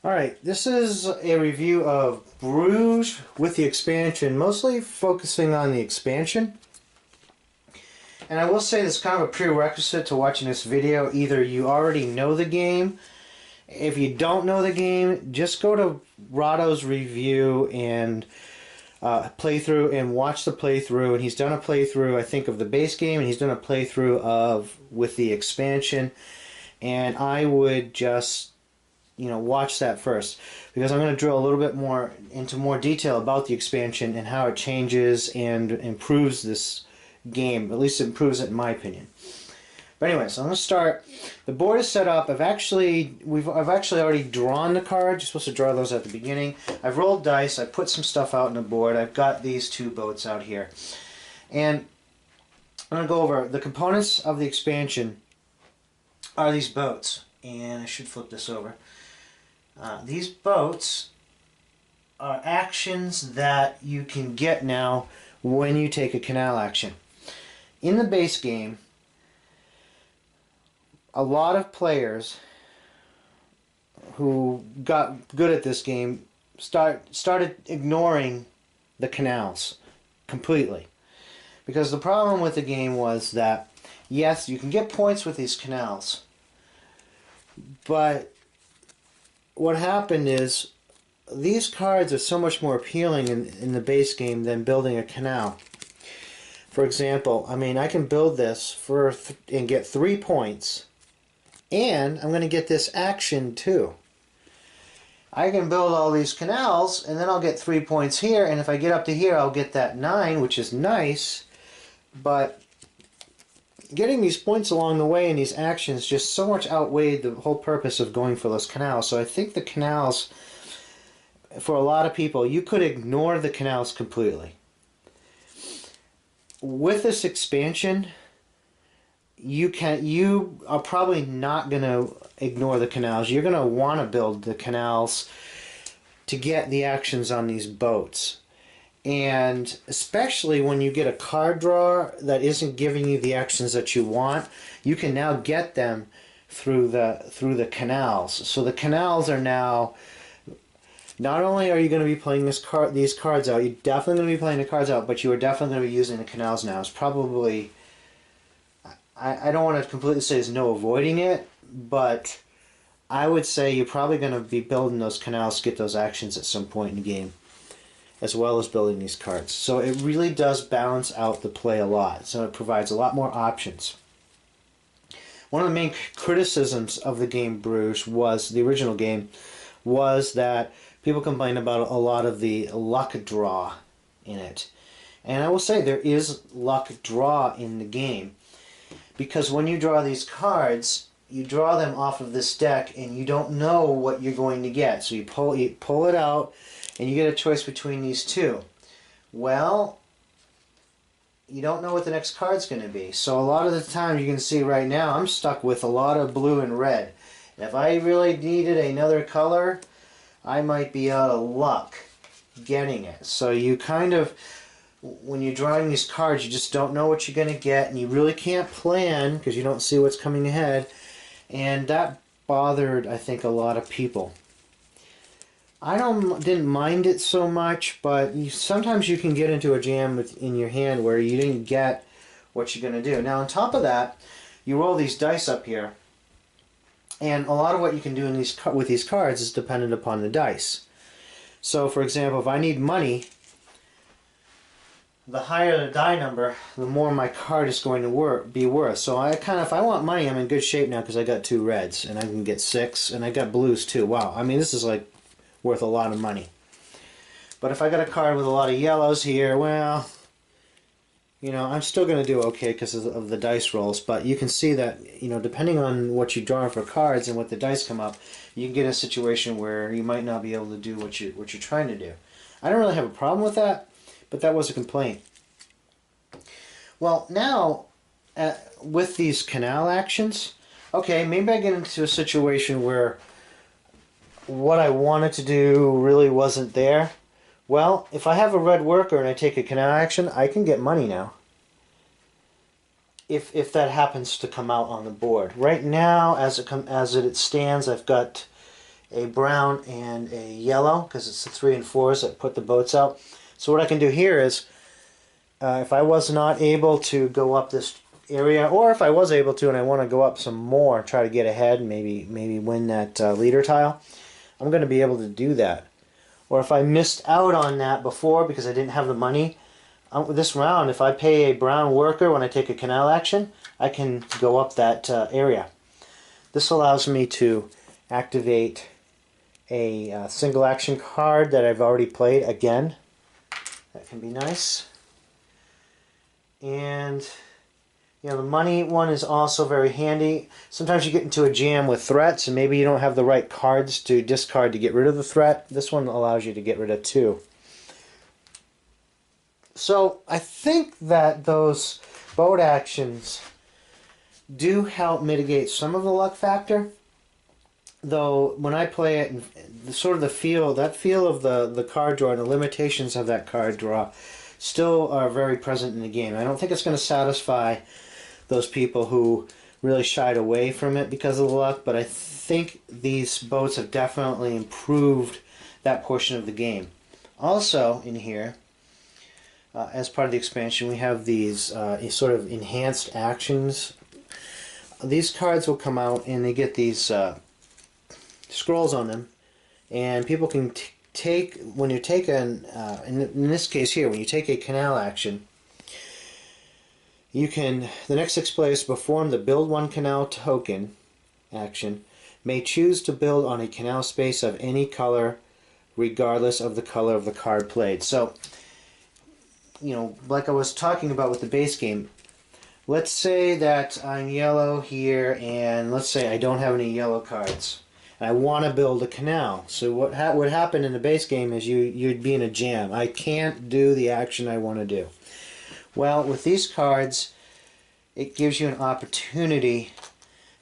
Alright, this is a review of Bruges with the expansion, mostly focusing on the expansion. And I will say this is kind of a prerequisite to watching this video. Either you already know the game. If you don't know the game, just go to Rado's review and playthrough and watch the playthrough. And he's done a playthrough, I think, of the base game, and he's done a playthrough of with the expansion. And I would just watch that first, because I'm going to drill a little bit more into more detail about the expansion and how it changes and improves this game. At least it improves it in my opinion. But anyway, so I'm going to start. The board is set up. I've actually already drawn the cards. You're supposed to draw those at the beginning. I've rolled dice. I put some stuff out on the board. I've got these two boats out here, and I'm going to go over the components of the expansion. Are these boats? And I should flip this over. These boats are actions that you can get now when you take a canal action. In the base game, a lot of players who got good at this game started ignoring the canals completely. Because the problem with the game was that, yes, you can get points with these canals, but what happened is these cards are so much more appealing in the base game than building a canal. For example, I can build this and get 3 points, and I'm going to get this action too. I can build all these canals, and then I'll get 3 points here, and if I get up to here, I'll get that 9, which is nice, but getting these points along the way and these actions just so much outweighed the whole purpose of going for those canals. So I think the canals, for a lot of people, you could ignore the canals completely. With this expansion, you are probably not going to ignore the canals. You're going to want to build the canals to get the actions on these boats. And especially when you get a card draw that isn't giving you the actions that you want, you can now get them through the canals. So the canals are now, not only are you going to be playing these cards out, you're definitely going to be playing the cards out, but you are definitely going to be using the canals now. It's probably, I don't want to completely say there's no avoiding it, but I would say you're probably going to be building those canals to get those actions at some point in the game, as well as building these cards. So it really does balance out the play a lot. So it provides a lot more options. One of the main criticisms of the game Bruges the original game, was that people complained about a lot of the luck draw in it. And I will say there is luck draw in the game, because when you draw these cards, you draw them off of this deck and you don't know what you're going to get. So you pull it out, and you get a choice between these two. Well, you don't know what the next card's going to be. So a lot of the time, you can see right now, I'm stuck with a lot of blue and red. And if I really needed another color, I might be out of luck getting it. So you kind of, when you're drawing these cards, you just don't know what you're going to get, and you really can't plan because you don't see what's coming ahead. And that bothered, I think, a lot of people. I didn't mind it so much, but sometimes you can get into a jam in your hand where you didn't get what you're going to do. Now, on top of that, you roll these dice up here, and a lot of what you can do with these cards is dependent upon the dice. So, for example, if I need money, the higher the die number, the more my card is going to be worth. So if I want money, I'm in good shape now because I got 2 reds, and I can get 6, and I got blues too. Wow, this is like worth a lot of money. But if I got a card with a lot of yellows here, well, I'm still going to do okay because of the dice rolls. But you can see that, depending on what you draw for cards and what the dice come up, you can get a situation where you might not be able to do what you're trying to do. I don't really have a problem with that, but that was a complaint. Well, now, with these canal actions, okay, maybe I get into a situation where what I wanted to do really wasn't there. Well, if I have a red worker and I take a canal action, I can get money now. If that happens to come out on the board. Right now, as it stands, I've got a brown and a yellow, because it's the 3 and 4s that put the boats out. So what I can do here is, if I was not able to go up this area, or if I was able to and I want to go up some more, try to get ahead and maybe win that leader tile, I'm going to be able to do that. Or if I missed out on that before because I didn't have the money, this round, if I pay a brown worker when I take a canal action, I can go up that area. This allows me to activate a single action card that I've already played again. That can be nice. And you know, the money one is also very handy. Sometimes you get into a jam with threats and maybe you don't have the right cards to discard to get rid of the threat. This one allows you to get rid of 2. So I think that those boat actions do help mitigate some of the luck factor. Though when I play it, sort of the feel of the card draw and the limitations of that card draw still are very present in the game. I don't think it's going to satisfy those people who really shied away from it because of the luck, but I think these boats have definitely improved that portion of the game. Also in here, as part of the expansion, we have these sort of enhanced actions. These cards will come out and they get these scrolls on them, and people can take, when you take in this case here, when you take a canal action, you can, the next 6 players perform the build 1 canal token action, may choose to build on a canal space of any color regardless of the color of the card played. So, you know, like I was talking about with the base game, let's say that I'm yellow here, and let's say I don't have any yellow cards. I want to build a canal. So what would happen in the base game is you'd be in a jam. I can't do the action I want to do. Well, with these cards, it gives you an opportunity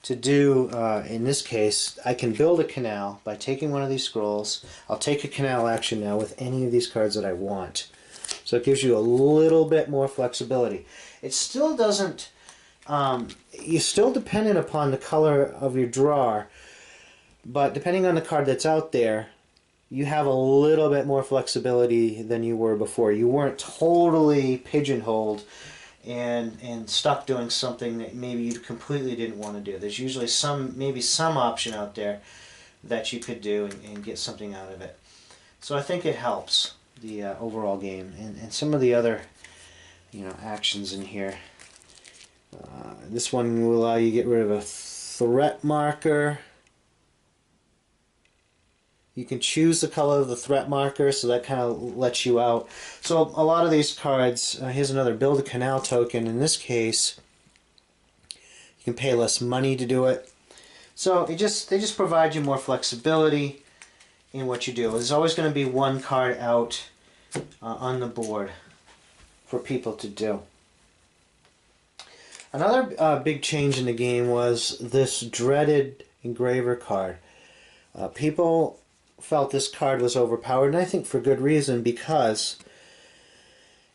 to do, in this case, I can build a canal by taking one of these scrolls. I'll take a canal action now with any of these cards that I want. So it gives you a little bit more flexibility. It still doesn't, you're still dependent upon the color of your drawer, but depending on the card that's out there, you have a little bit more flexibility than you were before. You weren't totally pigeonholed and stuck doing something that maybe you completely didn't want to do. There's usually maybe some option out there that you could do and get something out of it. So I think it helps the overall game, and some of the other, you know, actions in here. This one will allow you to get rid of a threat marker. You can choose the color of the threat marker, so that kind of lets you out. So a lot of these cards, here's another build a canal token. In this case, you can pay less money to do it. So they just provide you more flexibility in what you do. There's always going to be one card out on the board for people to do. Another big change in the game was this dreaded engraver card. People felt this card was overpowered, and I think for good reason, because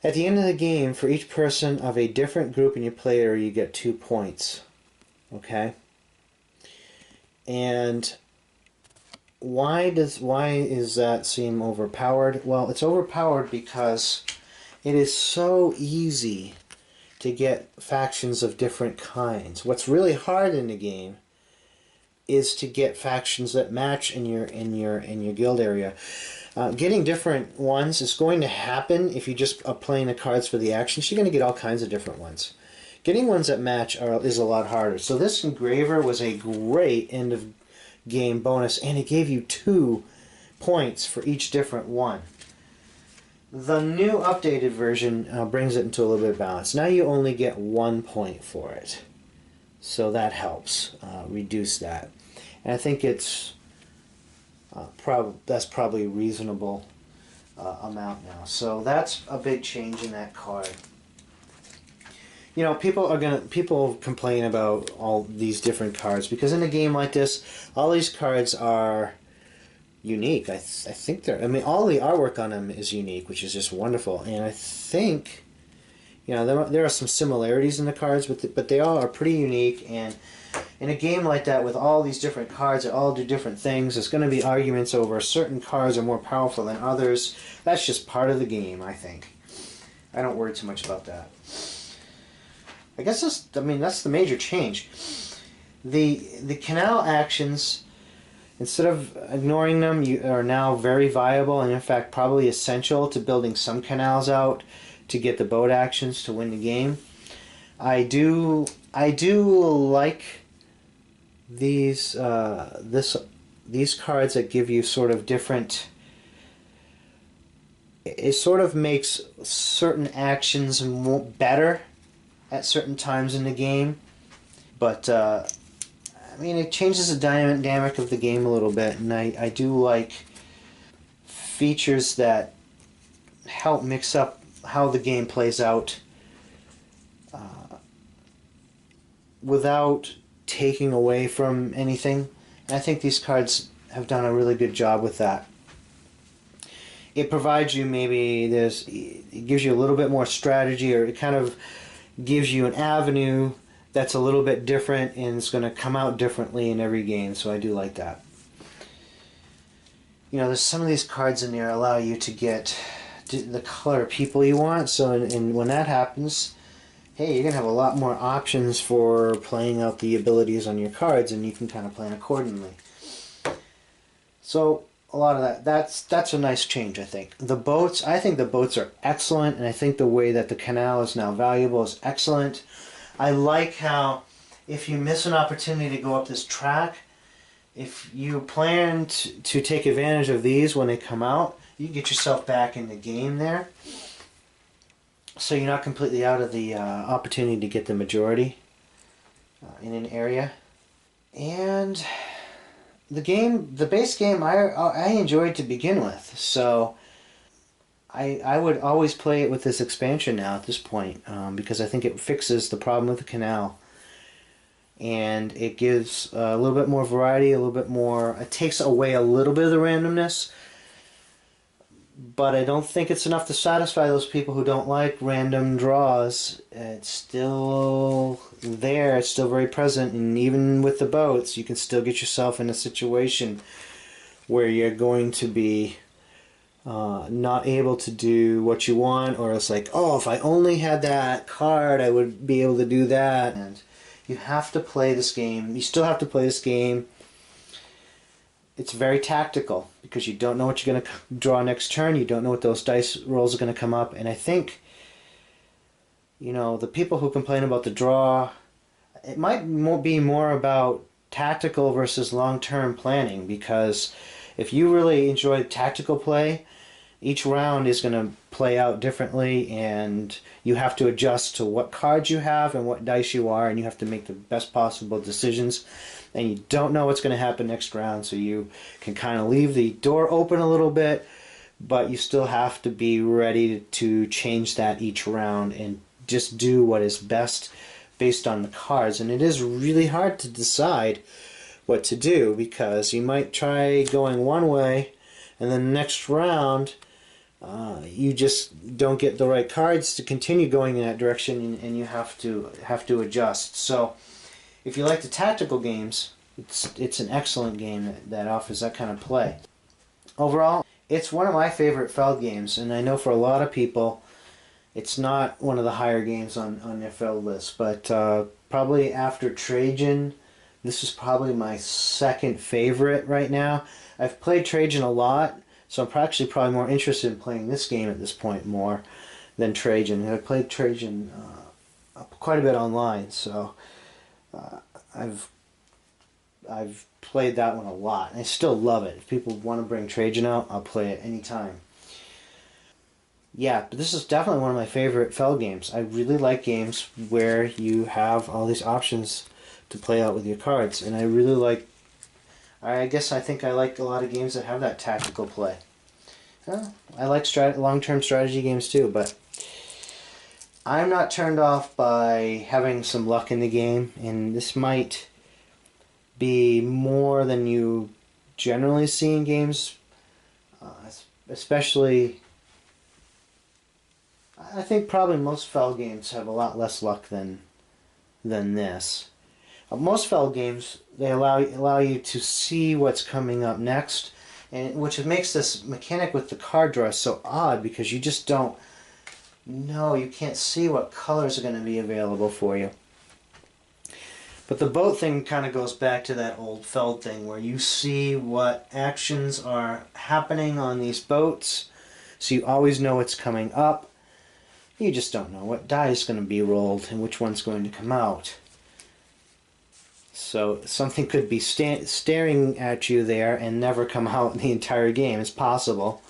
at the end of the game, for each person of a different group in your play area, you get 2 points. Okay? And why is that seem overpowered? Well, it's overpowered because it is so easy to get factions of different kinds. What's really hard in the game is to get factions that match in your guild area. Getting different ones is going to happen if you just are playing the cards for the actions. You're going to get all kinds of different ones. Getting ones that match is a lot harder. So this engraver was a great end of game bonus, and it gave you 2 points for each different one. The new updated version brings it into a little bit of balance. Now you only get 1 point for it. So that helps reduce that. And I think it's that's probably a reasonable amount now. So that's a big change in that card. You know, people complain about all these different cards because in a game like this, all these cards are unique. I think they're. I mean, all the artwork on them is unique, which is just wonderful. And I think, You know, there are some similarities in the cards, but they all are pretty unique. And in a game like that, with all these different cards that all do different things, there's going to be arguments over certain cards are more powerful than others. That's just part of the game, I think. I don't worry too much about that. I guess that's the major change. The canal actions, instead of ignoring them, you are now very viable and in fact probably essential to building some canals out to get the boat actions to win the game. I do like these these cards that give you sort of different. It sort of makes certain actions better at certain times in the game, but I mean, it changes the dynamic of the game a little bit, and I do like features that help mix up how the game plays out without taking away from anything. And I think these cards have done a really good job with that. It provides you it gives you a little bit more strategy, or it kind of gives you an avenue that's a little bit different and it's going to come out differently in every game, so I do like that. You know, there's some of these cards in there allow you to get the color of people you want, so and when that happens, hey, you're going to have a lot more options for playing out the abilities on your cards, and you can kind of plan accordingly. So a lot of that's a nice change, I think. I think the boats are excellent, and I think the way that the canal is now valuable is excellent. I like how if you miss an opportunity to go up this track, if you plan to take advantage of these when they come out, you can get yourself back in the game there. So you're not completely out of the opportunity to get the majority in an area. And the base game, I enjoyed to begin with. So I would always play it with this expansion now at this point, because I think it fixes the problem with the canal. And it gives a little bit more variety, a little bit more. It takes away a little bit of the randomness, but I don't think it's enough to satisfy those people who don't like random draws. It's still there, it's still very present, and even with the boats, you can still get yourself in a situation where you're going to be not able to do what you want, or it's like, oh, if I only had that card, I would be able to do that. And you have to play this game. You still have to play this game. It's very tactical because you don't know what you're going to draw next turn. You don't know what those dice rolls are going to come up. And I think, you know, the people who complain about the draw, it might be more about tactical versus long-term planning, because if you really enjoy tactical play, each round is going to play out differently, and you have to adjust to what cards you have and what dice you are, and you have to make the best possible decisions. And you don't know what's going to happen next round, so you can kind of leave the door open a little bit, but you still have to be ready to change that each round and just do what is best based on the cards. And it is really hard to decide what to do, because you might try going one way, and then the next round you just don't get the right cards to continue going in that direction, and you have to adjust. So if you like the tactical games, it's an excellent game that offers that kind of play. Overall, it's one of my favorite Feld games, and I know for a lot of people it's not one of the higher games on their Feld list, but probably after Trajan, this is probably my second favorite right now. I've played Trajan a lot, so I'm actually probably more interested in playing this game at this point more than Trajan. I've played Trajan quite a bit online, so I've played that one a lot, and I still love it. If people want to bring Trajan out, I'll play it anytime. Yeah, but this is definitely one of my favorite Feld games. I really like games where you have all these options to play out with your cards, and I really like. I think I like a lot of games that have that tactical play. I like long-term strategy games too, but I'm not turned off by having some luck in the game, and this might be more than you generally see in games, especially. I think probably most fell games have a lot less luck than this. Most fell games, they allow you to see what's coming up next, and which makes this mechanic with the card draw so odd, because you just don't know, you can't see what colors are going to be available for you. But the boat thing kind of goes back to that old Feld thing where you see what actions are happening on these boats, so you always know what's coming up. You just don't know what die is going to be rolled and which one's going to come out. So something could be staring at you there and never come out the entire game. It's possible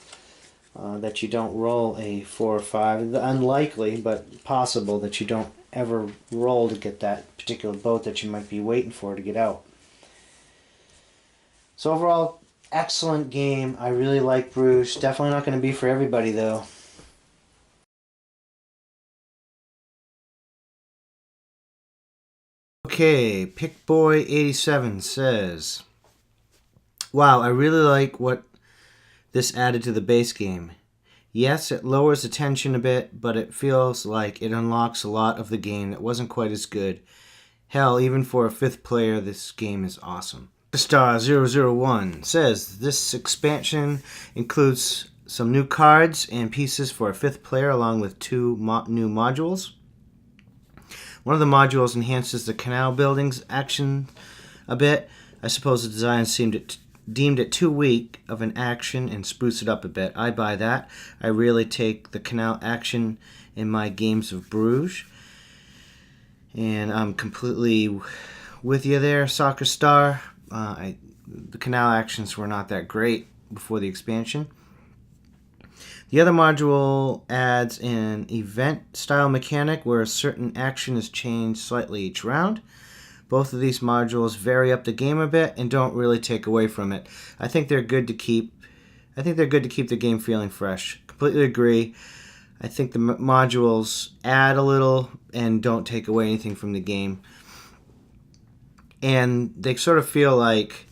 that you don't roll a 4 or 5. Unlikely, but possible that you don't ever roll to get that particular boat that you might be waiting for to get out. So overall, excellent game. I really like Bruges. Definitely not going to be for everybody though. Okay, Pickboy87 says, wow, I really like what this added to the base game. Yes, it lowers the tension a bit, but it feels like it unlocks a lot of the game that wasn't quite as good. Hell, even for a 5th player, this game is awesome. Star001 says, this expansion includes some new cards and pieces for a 5th player along with 2 new modules. One of the modules enhances the canal building's action a bit. I suppose the design deemed it too weak of an action and spruce it up a bit. I buy that. I really take the canal action in my games of Bruges. And I'm completely with you there, Soccer Star. The canal actions were not that great before the expansion. The other module adds an event-style mechanic where a certain action is changed slightly each round. Both of these modules vary up the game a bit and don't really take away from it. I think they're good to keep the game feeling fresh. Completely agree. I think the modules add a little and don't take away anything from the game. And they sort of feel like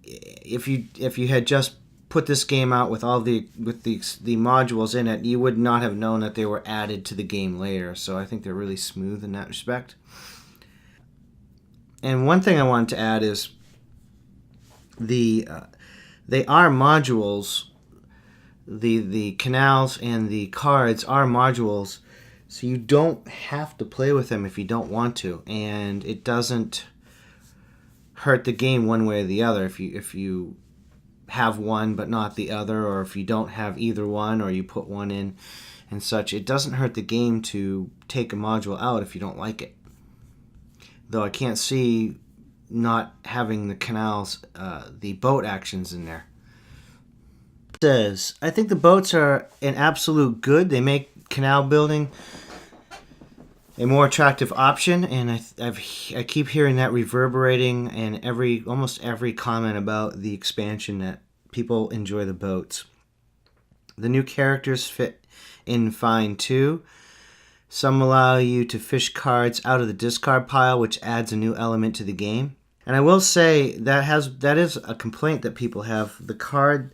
if you had just put this game out with all the modules in it, you would not have known that they were added to the game later. So I think they're really smooth in that respect. And one thing I wanted to add is they are modules. The canals and the cards are modules, so you don't have to play with them if you don't want to, and it doesn't hurt the game one way or the other if you have one but not the other, or if you don't have either one or you put one in and such. It doesn't hurt the game to take a module out if you don't like it. Though I can't see not having the canals, the boat actions in there. It says, I think the boats are an absolute good. They make canal building a more attractive option, and I keep hearing that reverberating in almost every comment about the expansion, that people enjoy the boats. The new characters fit in fine too. Some allow you to fish cards out of the discard pile, which adds a new element to the game. And I will say that is a complaint that people have. The card,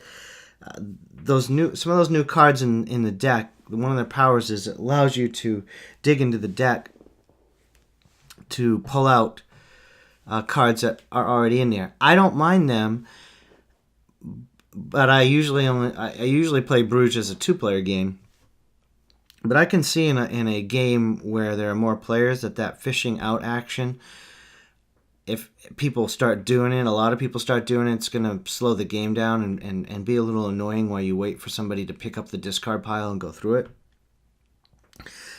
some of those new cards in the deck, one of their powers is it allows you to dig into the deck to pull out cards that are already in there. I don't mind them, but I usually play Bruges as a 2-player game. But I can see in a game where there are more players that fishing out action, if people start doing it, a lot of people start doing it, it's going to slow the game down and be a little annoying while you wait for somebody to pick up the discard pile and go through it.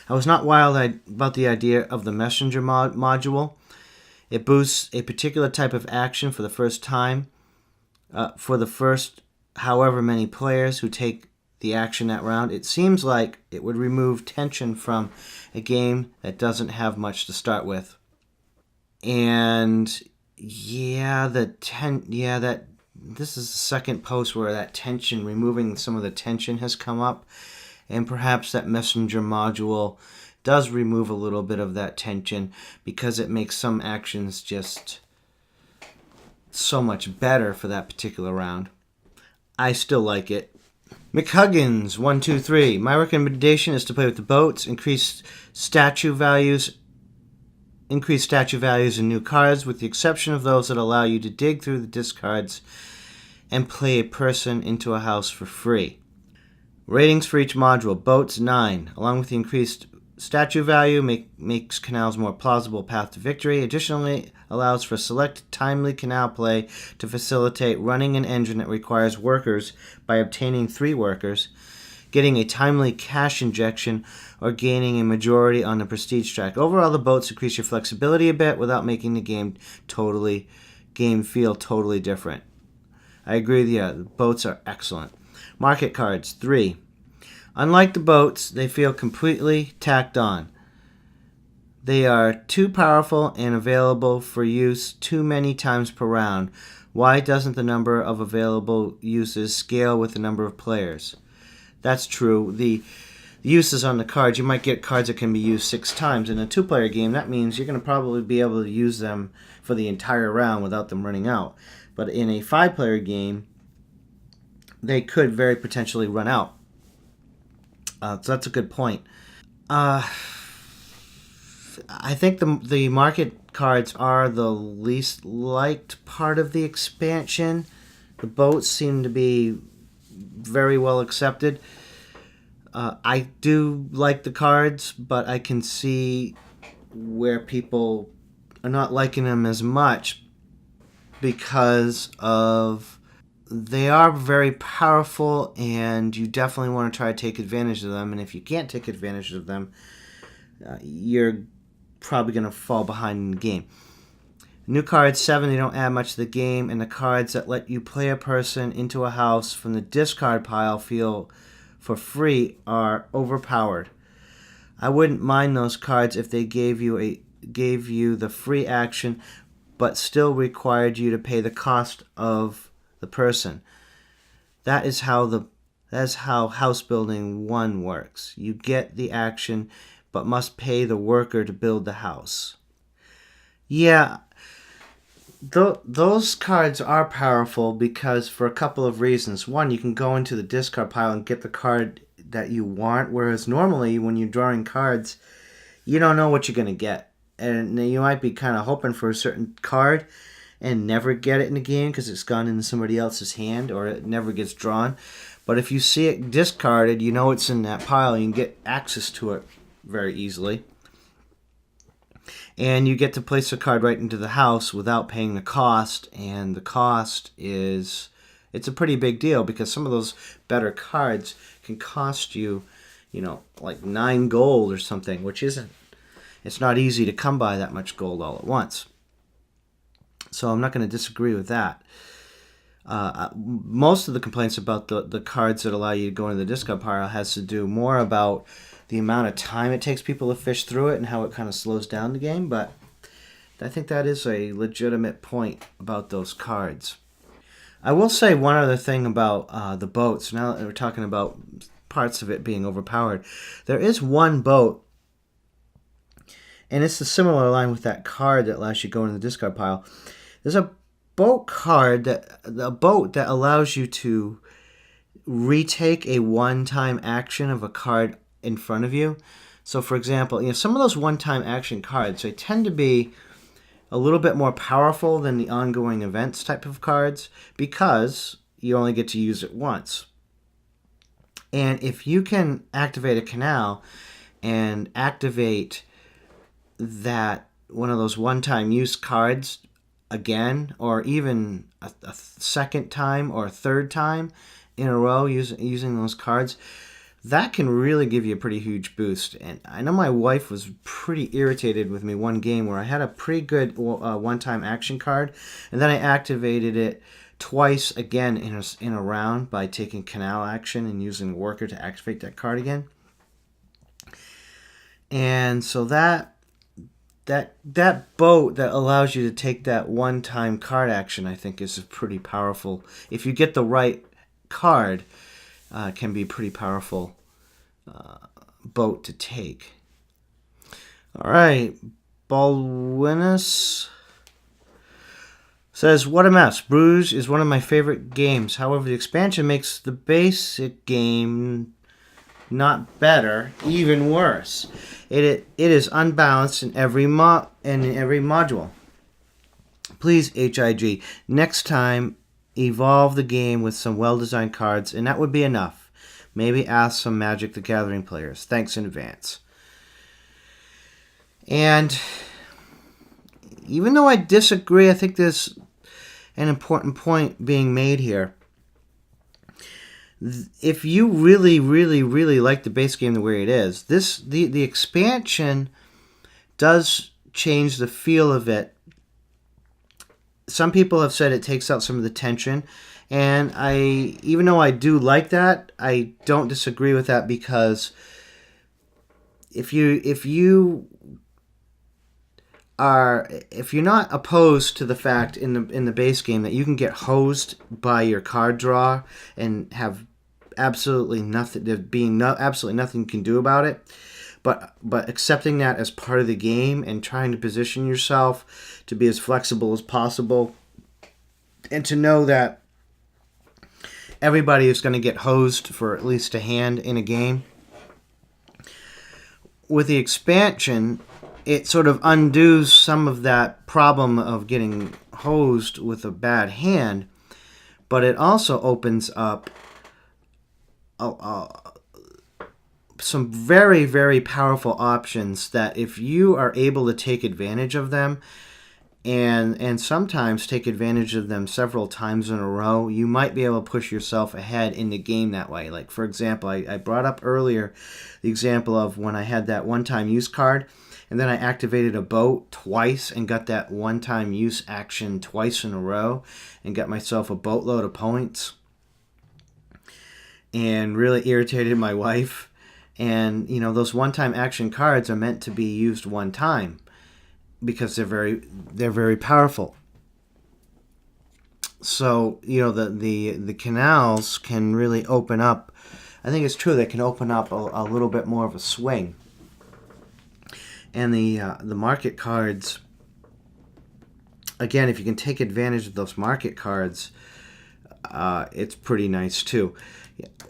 I was not wild about the idea of the messenger module. It boosts a particular type of action for the first time, for the first however many players who take the action that round. It seems like it would remove tension from a game that doesn't have much to start with. And this is the second post where that tension, removing some of the tension, has come up, and perhaps that messenger module does remove a little bit of that tension because it makes some actions just so much better for that particular round. I still like it. McHuggins, 123. My recommendation is to play with the boats, increase statue values and new cards, with the exception of those that allow you to dig through the discards and play a person into a house for free. Ratings for each module. Boats, 9. Along with the increased statue value, makes canals more plausible path to victory. Additionally, allows for select timely canal play to facilitate running an engine that requires workers by obtaining 3 workers, getting a timely cash injection, or gaining a majority on the prestige track. Overall, the boats increase your flexibility a bit without making the game feel totally different. I agree with you. The boats are excellent. Market cards, 3. Unlike the boats, they feel completely tacked on. They are too powerful and available for use too many times per round. Why doesn't the number of available uses scale with the number of players? That's true. The uses on the cards, you might get cards that can be used 6 times. In a 2-player game, that means you're going to probably be able to use them for the entire round without them running out. But in a 5-player game, they could very potentially run out. So that's a good point. I think the market cards are the least liked part of the expansion. The boats seem to be very well accepted. I do like the cards, but I can see where people are not liking them as much because of they are very powerful, and you definitely want to try to take advantage of them. And if you can't take advantage of them, you're probably going to fall behind in the game. New cards, 7, they don't add much to the game, and the cards that let you play a person into a house from the discard pile feel for free are overpowered. I wouldn't mind those cards if they gave you the free action, but still required you to pay the cost of the person. That is how house building 1 works. You get the action, but must pay the worker to build the house. Yeah, those cards are powerful because for a couple of reasons. 1, you can go into the discard pile and get the card that you want, whereas normally when you're drawing cards, you don't know what you're going to get. And you might be kind of hoping for a certain card and never get it in the game because it's gone into somebody else's hand or it never gets drawn. But if you see it discarded, you know it's in that pile. You can get access to it very easily. And you get to place a card right into the house without paying the cost. And the cost it's a pretty big deal because some of those better cards can cost you, like 9 gold or something, which it's not easy to come by that much gold all at once. So I'm not going to disagree with that. Most of the complaints about the cards that allow you to go into the discard pile has to do more about the amount of time it takes people to fish through it and how it kind of slows down the game. But I think that is a legitimate point about those cards. I will say one other thing about the boats. Now that we're talking about parts of it being overpowered, there is one boat, and it's a similar line with that card that allows you to go into the discard pile. There's a boat that allows you to retake a one-time action of a card in front of you. So, for example, some of those one-time action cards, they tend to be a little bit more powerful than the ongoing events type of cards because you only get to use it once. And if you can activate a canal and activate that one of those one-time use cards again, or even a second time or a third time in a row using those cards, that can really give you a pretty huge boost. And I know my wife was pretty irritated with me one game where I had a pretty good one-time action card, and then I activated it twice again in a round by taking canal action and using the worker to activate that card again. And so that boat that allows you to take that one-time card action, I think, is pretty powerful. If you get the right card, can be a pretty powerful boat to take. All right, Balwinus. Says, what a mess. Bruges is one of my favorite games. However, the expansion makes the basic game not better, even worse. It is unbalanced in every module. Please, HIG, next time evolve the game with some well-designed cards, and that would be enough. Maybe ask some Magic the Gathering players. Thanks in advance. And even though I disagree, I think there's an important point being made here. If you really, really, really like the base game the way it is, the expansion does change the feel of it. Some people have said it takes out some of the tension, and even though I do like that, I don't disagree with that, because if you're not opposed to the fact in the base game that you can get hosed by your card draw and have absolutely nothing you can do about it, but accepting that as part of the game and trying to position yourself to be as flexible as possible, and to know that everybody is going to get hosed for at least a hand in a game. With the expansion, it sort of undoes some of that problem of getting hosed with a bad hand, but it also opens up some very, very powerful options that, if you are able to take advantage of them, and sometimes take advantage of them several times in a row, you might be able to push yourself ahead in the game that way. Like, for example, I brought up earlier the example of when I had that one-time use card, and then I activated a boat twice and got that one-time use action twice in a row and got myself a boatload of points, and really irritated my wife. And, those one-time action cards are meant to be used one time because they're very powerful. So, the canals can really open up. I think it's true, they can open up a little bit more of a swing. And the market cards, again, if you can take advantage of those market cards, it's pretty nice too.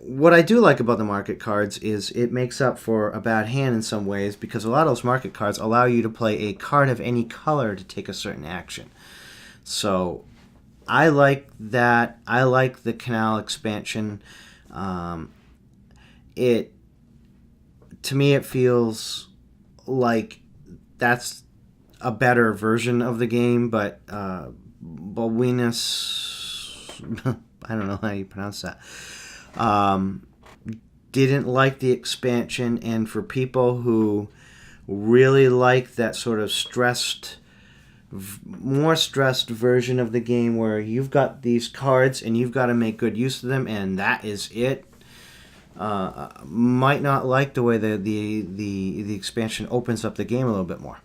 What I do like about the market cards is it makes up for a bad hand in some ways, because a lot of those market cards allow you to play a card of any color to take a certain action. So I like that. I like the canal expansion. To me, it feels like that's a better version of the game, but Bowinas, I don't know how you pronounce that, didn't like the expansion. And for people who really like that sort of more stressed version of the game, where you've got these cards and you've got to make good use of them, and that is it, might not like the way the expansion opens up the game a little bit more.